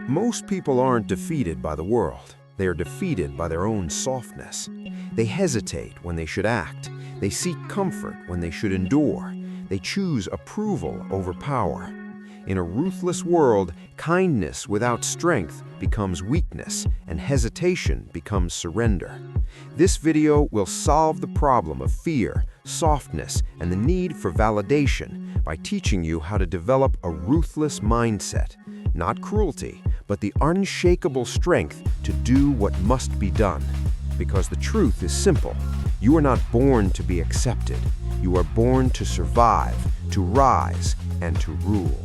Most people aren't defeated by the world. They are defeated by their own softness. They hesitate when they should act. They seek comfort when they should endure. They choose approval over power. In a ruthless world, kindness without strength becomes weakness, and hesitation becomes surrender. This video will solve the problem of fear, softness, and the need for validation by teaching you how to develop a ruthless mindset. Not cruelty, but the unshakable strength to do what must be done. Because the truth is simple. You are not born to be accepted. You are born to survive, to rise, and to rule.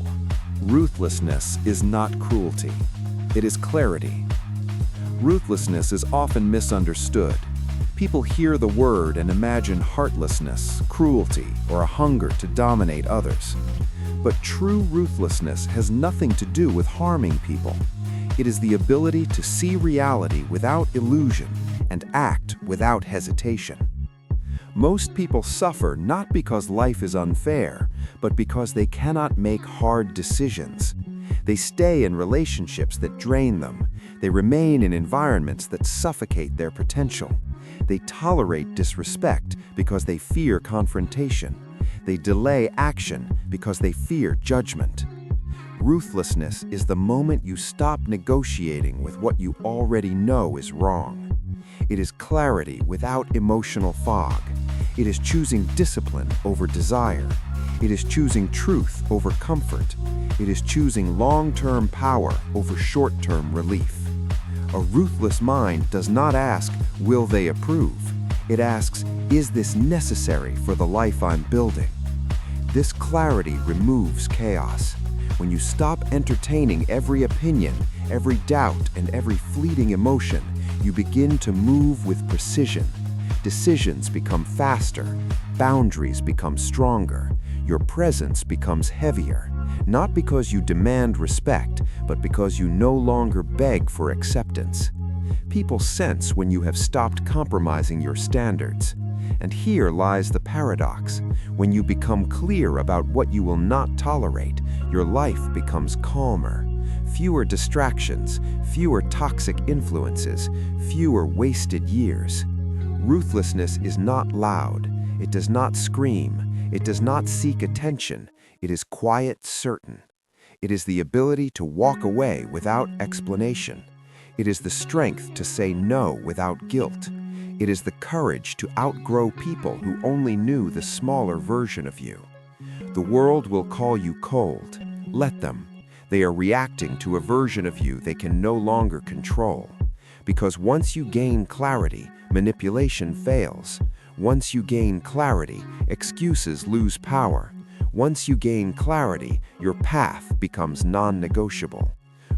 Ruthlessness is not cruelty. It is clarity. Ruthlessness is often misunderstood. People hear the word and imagine heartlessness, cruelty, or a hunger to dominate others. But true ruthlessness has nothing to do with harming people. It is the ability to see reality without illusion and act without hesitation. Most people suffer not because life is unfair, but because they cannot make hard decisions. They stay in relationships that drain them. They remain in environments that suffocate their potential. They tolerate disrespect because they fear confrontation. They delay action because they fear judgment. Ruthlessness is the moment you stop negotiating with what you already know is wrong. It is clarity without emotional fog. It is choosing discipline over desire. It is choosing truth over comfort. It is choosing long-term power over short-term relief. A ruthless mind does not ask, will they approve? It asks, is this necessary for the life I'm building? This clarity removes chaos. When you stop entertaining every opinion, every doubt, and every fleeting emotion, you begin to move with precision. Decisions become faster, boundaries become stronger, your presence becomes heavier, not because you demand respect, but because you no longer beg for acceptance. People sense when you have stopped compromising your standards. And here lies the paradox. When you become clear about what you will not tolerate, your life becomes calmer. Fewer distractions, fewer toxic influences, fewer wasted years. Ruthlessness is not loud. It does not scream. It does not seek attention. It is quiet, certain. It is the ability to walk away without explanation. It is the strength to say no without guilt. It is the courage to outgrow people who only knew the smaller version of you. The world will call you cold. Let them. They are reacting to a version of you they can no longer control. Because once you gain clarity, manipulation fails. Once you gain clarity, excuses lose power. Once you gain clarity, your path becomes non-negotiable.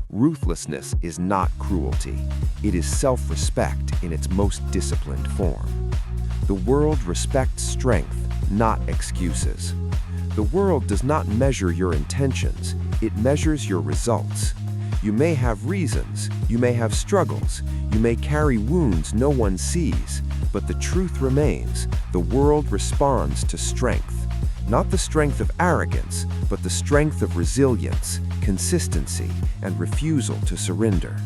Ruthlessness is not cruelty. It is self-respect in its most disciplined form. The world respects strength, not excuses. The world does not measure your intentions. It measures your results. You may have reasons, you may have struggles, you may carry wounds no one sees, but the truth remains, the world responds to strength. Not the strength of arrogance, but the strength of resilience, consistency, and refusal to surrender.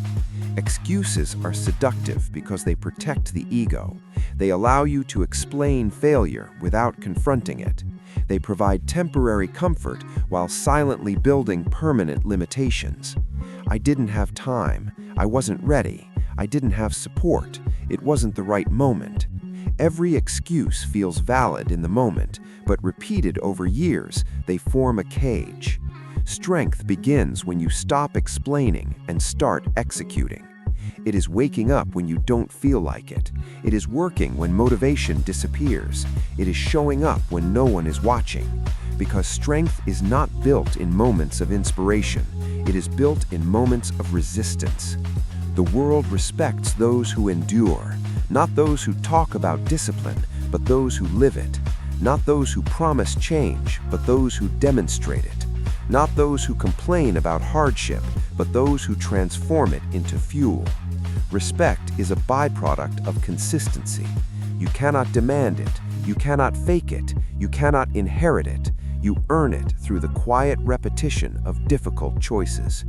Excuses are seductive because they protect the ego. They allow you to explain failure without confronting it. They provide temporary comfort while silently building permanent limitations. I didn't have time. I wasn't ready. I didn't have support. It wasn't the right moment. Every excuse feels valid in the moment, but repeated over years, they form a cage. Strength begins when you stop explaining and start executing. It is waking up when you don't feel like it. It is working when motivation disappears. It is showing up when no one is watching. Because strength is not built in moments of inspiration. It is built in moments of resistance. The world respects those who endure, not those who talk about discipline, but those who live it. Not those who promise change, but those who demonstrate it. Not those who complain about hardship, but those who transform it into fuel. Respect is a byproduct of consistency. You cannot demand it. You cannot fake it. You cannot inherit it. You earn it through the quiet repetition of difficult choices.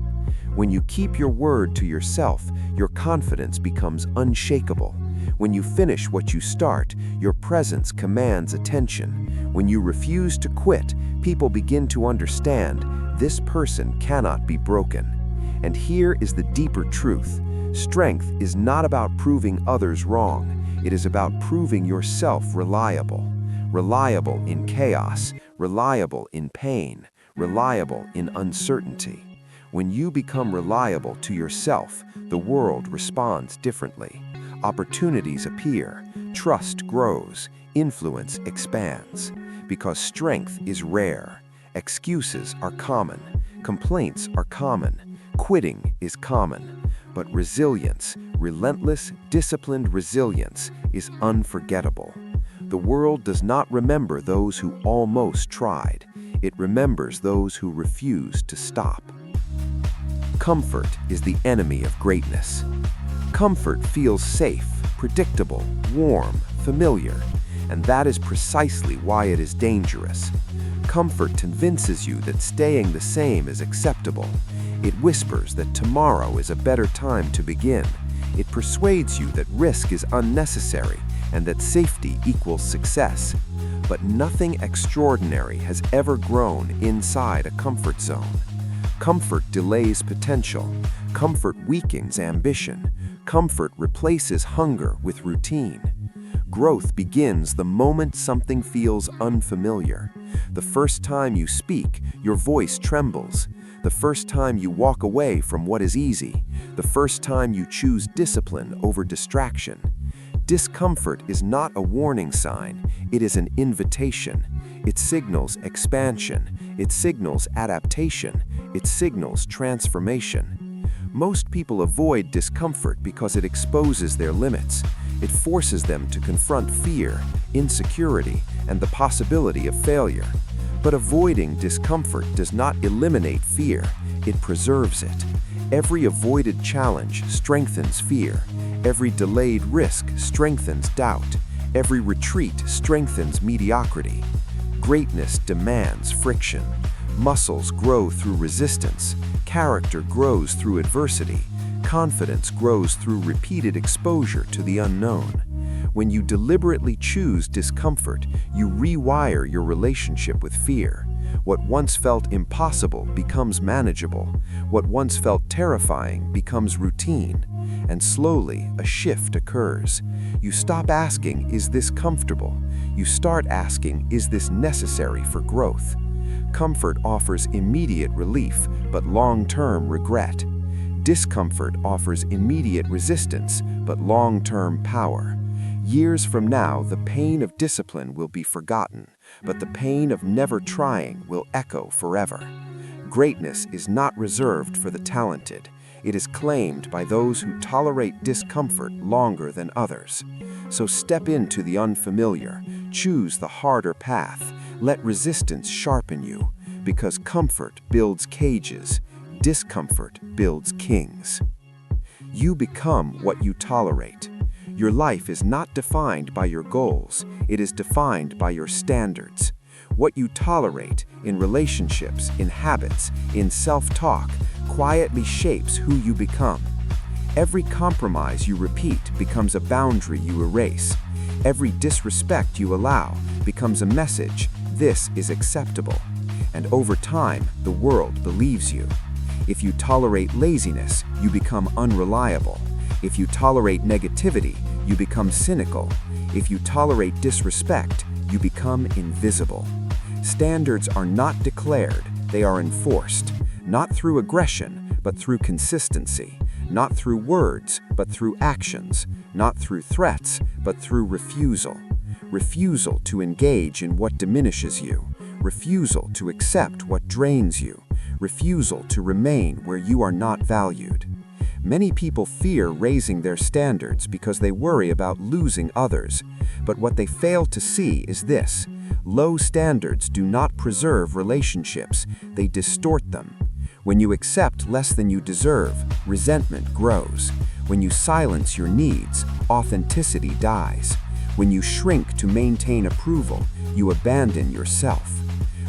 When you keep your word to yourself, your confidence becomes unshakable. When you finish what you start, your presence commands attention. When you refuse to quit, people begin to understand this person cannot be broken. And here is the deeper truth. Strength is not about proving others wrong. It is about proving yourself reliable. Reliable in chaos, reliable in pain, reliable in uncertainty. When you become reliable to yourself, the world responds differently. Opportunities appear, trust grows, influence expands. Because strength is rare, excuses are common, complaints are common, quitting is common. But resilience, relentless, disciplined resilience, is unforgettable. The world does not remember those who almost tried. It remembers those who refused to stop. Comfort is the enemy of greatness. Comfort feels safe, predictable, warm, familiar, and that is precisely why it is dangerous. Comfort convinces you that staying the same is acceptable. It whispers that tomorrow is a better time to begin. It persuades you that risk is unnecessary and that safety equals success. But nothing extraordinary has ever grown inside a comfort zone. Comfort delays potential. Comfort weakens ambition. Comfort replaces hunger with routine. Growth begins the moment something feels unfamiliar. The first time you speak, your voice trembles. The first time you walk away from what is easy. The first time you choose discipline over distraction. Discomfort is not a warning sign, it is an invitation. It signals expansion, it signals adaptation, it signals transformation. Most people avoid discomfort because it exposes their limits. It forces them to confront fear, insecurity, and the possibility of failure. But avoiding discomfort does not eliminate fear, it preserves it. Every avoided challenge strengthens fear. Every delayed risk strengthens doubt. Every retreat strengthens mediocrity. Greatness demands friction. Muscles grow through resistance. Character grows through adversity. Confidence grows through repeated exposure to the unknown. When you deliberately choose discomfort, you rewire your relationship with fear. What once felt impossible becomes manageable. What once felt terrifying becomes routine. And slowly, a shift occurs. You stop asking, is this comfortable? You start asking, is this necessary for growth? Comfort offers immediate relief, but long-term regret. Discomfort offers immediate resistance, but long-term power. Years from now, the pain of discipline will be forgotten, but the pain of never trying will echo forever. Greatness is not reserved for the talented. It is claimed by those who tolerate discomfort longer than others. So step into the unfamiliar, choose the harder path, let resistance sharpen you, because comfort builds cages, discomfort builds kings. You become what you tolerate. Your life is not defined by your goals, it is defined by your standards. What you tolerate in relationships, in habits, in self-talk, quietly shapes who you become. Every compromise you repeat becomes a boundary you erase. Every disrespect you allow becomes a message, this is acceptable. And over time, the world believes you. If you tolerate laziness, you become unreliable. If you tolerate negativity, you become cynical. If you tolerate disrespect, you become invisible. Standards are not declared, they are enforced. Not through aggression, but through consistency. Not through words, but through actions. Not through threats, but through refusal. Refusal to engage in what diminishes you. Refusal to accept what drains you. Refusal to remain where you are not valued. Many people fear raising their standards because they worry about losing others. But what they fail to see is this: low standards do not preserve relationships, they distort them. When you accept less than you deserve, resentment grows. When you silence your needs, authenticity dies. When you shrink to maintain approval, you abandon yourself.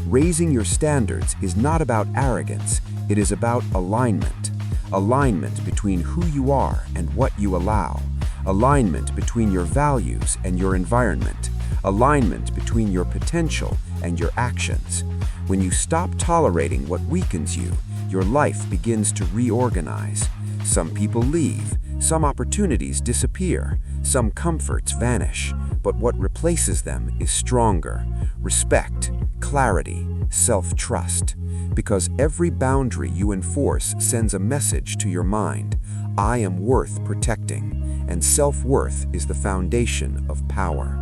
Raising your standards is not about arrogance, it is about alignment. alignment between who you are and what you allow, alignment between your values and your environment, alignment between your potential and your actions. When you stop tolerating what weakens you, your life begins to reorganize. Some people leave, some opportunities disappear, some comforts vanish, but what replaces them is stronger, respect, clarity, self-trust. Because every boundary you enforce sends a message to your mind: I am worth protecting, and self-worth is the foundation of power.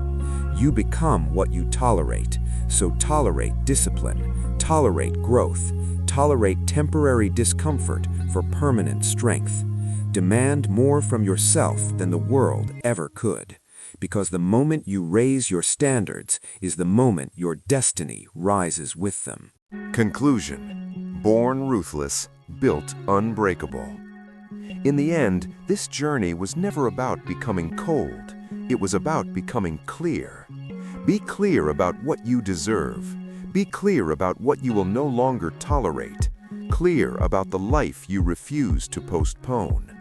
You become what you tolerate, so tolerate discipline, tolerate growth, tolerate temporary discomfort for permanent strength. Demand more from yourself than the world ever could, because the moment you raise your standards is the moment your destiny rises with them. Conclusion: born ruthless, built unbreakable. In the end, this journey was never about becoming cold. It was about becoming clear. Be clear about what you deserve. Be clear about what you will no longer tolerate. Clear about the life you refuse to postpone.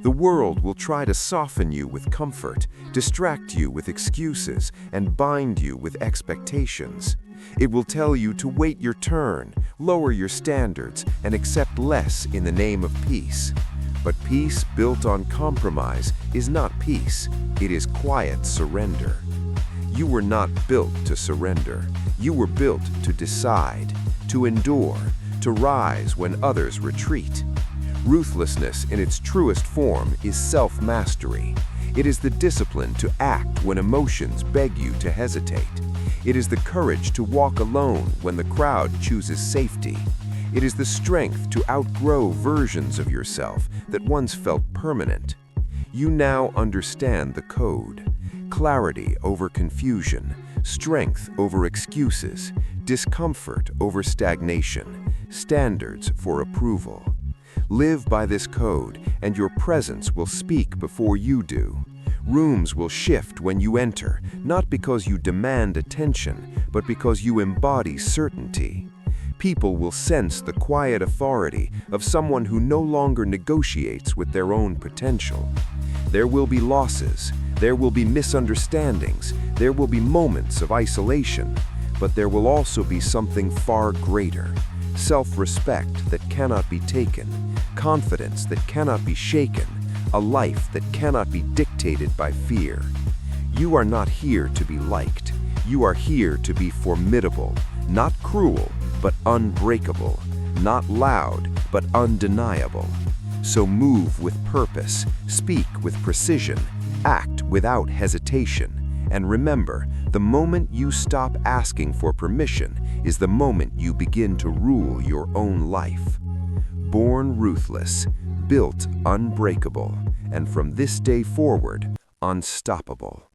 The world will try to soften you with comfort, distract you with excuses, and bind you with expectations. It will tell you to wait your turn, lower your standards, and accept less in the name of peace. But peace built on compromise is not peace. It is quiet surrender. You were not built to surrender. You were built to decide, to endure, to rise when others retreat. Ruthlessness in its truest form is self-mastery. It is the discipline to act when emotions beg you to hesitate. It is the courage to walk alone when the crowd chooses safety. It is the strength to outgrow versions of yourself that once felt permanent. You now understand the code. Clarity over confusion, strength over excuses, discomfort over stagnation, standards for approval. Live by this code, and your presence will speak before you do. Rooms will shift when you enter, not because you demand attention, but because you embody certainty. People will sense the quiet authority of someone who no longer negotiates with their own potential. There will be losses, there will be misunderstandings, there will be moments of isolation, but there will also be something far greater: self-respect that cannot be taken, confidence that cannot be shaken, a life that cannot be dictated by fear. You are not here to be liked. You are here to be formidable, not cruel, but unbreakable, not loud, but undeniable. So move with purpose, speak with precision, act without hesitation, and remember, the moment you stop asking for permission is the moment you begin to rule your own life. Born ruthless, built unbreakable, and from this day forward, unstoppable.